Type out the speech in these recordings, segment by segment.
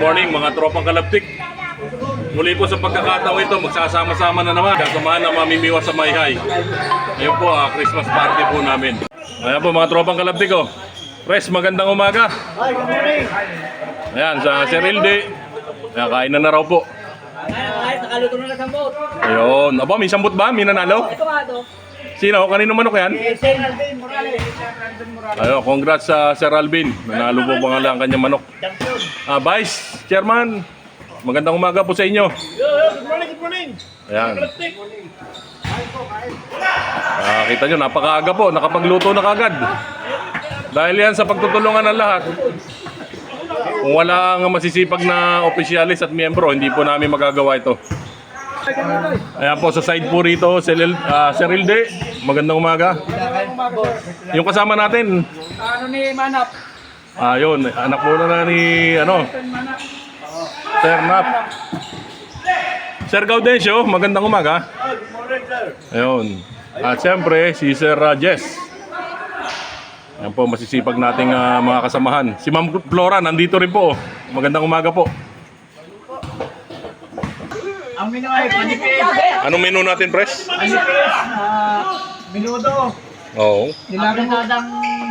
Morning mga tropang kalaptik. Muli po sa pagkakataon ito, magsasama-sama na naman. Kasamahan na mamimiwas sa Mayhay. Ngayon po, Christmas party po namin. Ayan po mga tropang kalaptik oh. Pres, magandang umaga. Ayan, sa Sir Hilde. Ayan, kain na raw po. Nakaluto na sambot. Ayun. Aba, may sambot ba? May nanalo? Ito nga to. Sino? Kanino manok yan? Sir Alvin Morales. Ayun, congrats sa Sir Alvin. Nanalo po ba nga ang kanyang manok? Vice Chairman, magandang umaga po sa inyo. Good morning. Ayan. Kita nyo, napakaaga po. Nakapagluto na kagad. Dahil yan sa pagtutulungan ng lahat. Kung wala ang masisipag na opisyalis at miyembro, hindi po namin magagawa ito. Ayan po, sa side po rito, Sir Hilde, magandang umaga. Yung kasama natin, Ano ni Manap? ayun, anak po na ni, Sir Nap. Sir Gaudencio, magandang umaga. Ayun. At siyempre, si Sir Jess. Ayan po, masisipag nating mga kasamahan. Si Ma'am Flora, nandito rin po. Magandang umaga po. Ang menu ay panipis. Anong menu natin, Pres? Panipis. Minudo. Oo. Nilagang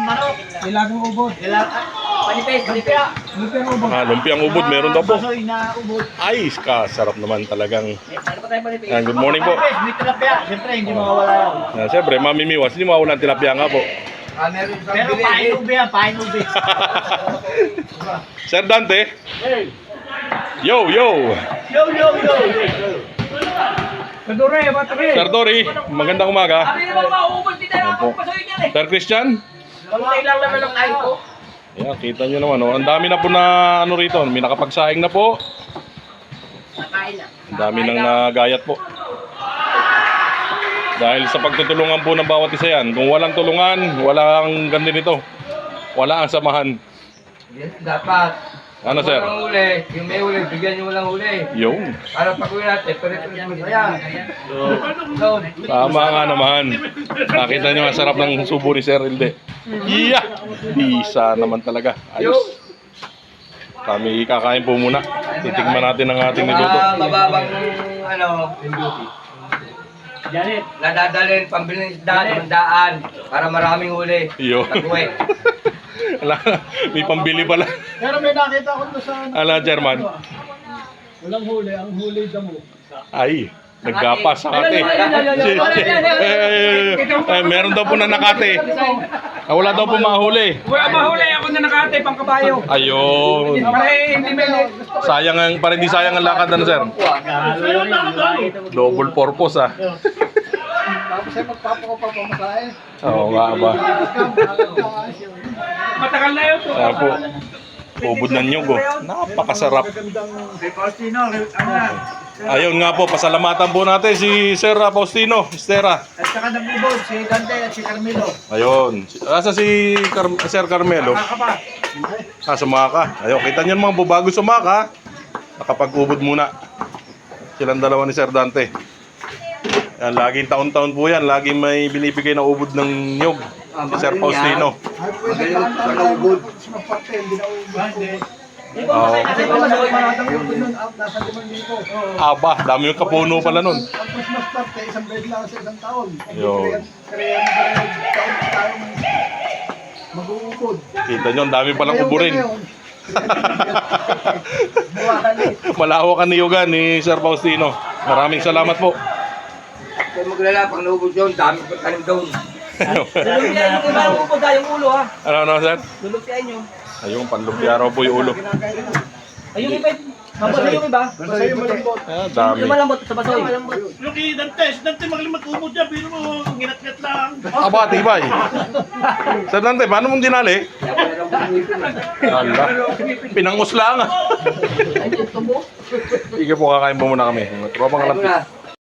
manok. Nilagang ubod. Panipis. Lumpia. Lumpiang ubod. Lumpiang ubod, meron daw po. Basoy na ubod. Ay, sarap naman talagang. Ano pa tayo panipis? Good morning po. Panipis, may tilapia. Siyempre, hindi mawawala yan. Siyempre, mamimiwas, hindi mawala ang tilapia nga po. Pero pain ube yan, pain ube. Sir Dante. Yo! Yo. Kadure, battery. Sir Dory, magandang umaga. Sabi naman mauubos din tayo Opo. ang pasoy niyan eh. Sir Christian. Kamutay lang naman ang kain ko. Ayan, kita nyo naman. Oh. Ang dami na po na rito. May nakapagsaing na po. Nakain na. Ang dami nang nagayat po. Dahil sa pagtutulungan po ng bawat isa yan. Kung walang tulungan, walang ganda nito. Wala ang samahan. Dapat. Ano, sir? Walang huli. Yung may huli, bigyan nyo walang huli. Yung. Para pag-uwi natin, pare-pare mo ayan. So, Tama nga naman. Nakita nyo ang sarap ng subo ni Sir Hilde. Yeah! Isa naman talaga. Ayos. Kami kakain po muna. Titigman natin ang ating niluto. mababang, yung beauty. Janet. Nadadalhin, pambili ng isda, daan, para maraming huli. Yo. Pag-uwi. May pambili pala. Pero may nakita ko doon sa Chairman. walang huli, ang huli damo. Ay, naggapas sa kate. Meron daw po na nakate. Wala daw po mahuli. Wala mahuli, ako na nakate, pang kabayo. Ayun. Hindi may Sayang ang, para hindi sayang ang lakad na, sir. Double purpose ah. Tapos ay magpapako pa pamasahe. Oo nga ba. Matagal na yun. Ayan po. Ubod ng nyug oh. Napakasarap. Faustino, Ayun nga po, pasalamatan po natin si Sir Faustino Estera. at saka nag-ubod, si Dante at si Carmelo. Ayun. Asa si Sir Carmelo? Kakapa. Sumaka. Ayun, kita niyo mga bago sumaka. Nakapag-ubod muna. Silang dalawa ni Sir Dante. Yan, laging taon-taon po yan. Laging may binibigay na ubod ng nyug. Si Sir Faustino. Ay, pwede ka ang ubod. Magpapel, hindi na ubod. Oo. Kasi kung maratang ubod nun, nasa 5,000. Aba, dami yung kapuno pala nun. Ang Christmas party, isang bed lang sa isang taon. Yun. Kaya taon tayong mag-uubod. Kita nyo, ang dami palang ubo rin. Malawak ang niyugan ni Sir Faustino. Maraming salamat po. Kung maglala, pag naubos yun, dami pa tanim doon. Lulupiain nyo ba ang ubod yung ulo ha? Ano, sir? Lulupiain nyo. Ayun, panlumpia raw po yung ulo. Ayun iba, mabasa yung iba. Basayo malambot. Dami. Yung malambot sa basoy. Yung kay Dante, si Dante magaling mag-ubod dyan, pero mo, nginat-ngat lang. Aba, tibay. Sir Dante, paano mong dinali? Ala, pinangus lang ah. Sige po, kakain po muna kami. Tropang kalapit.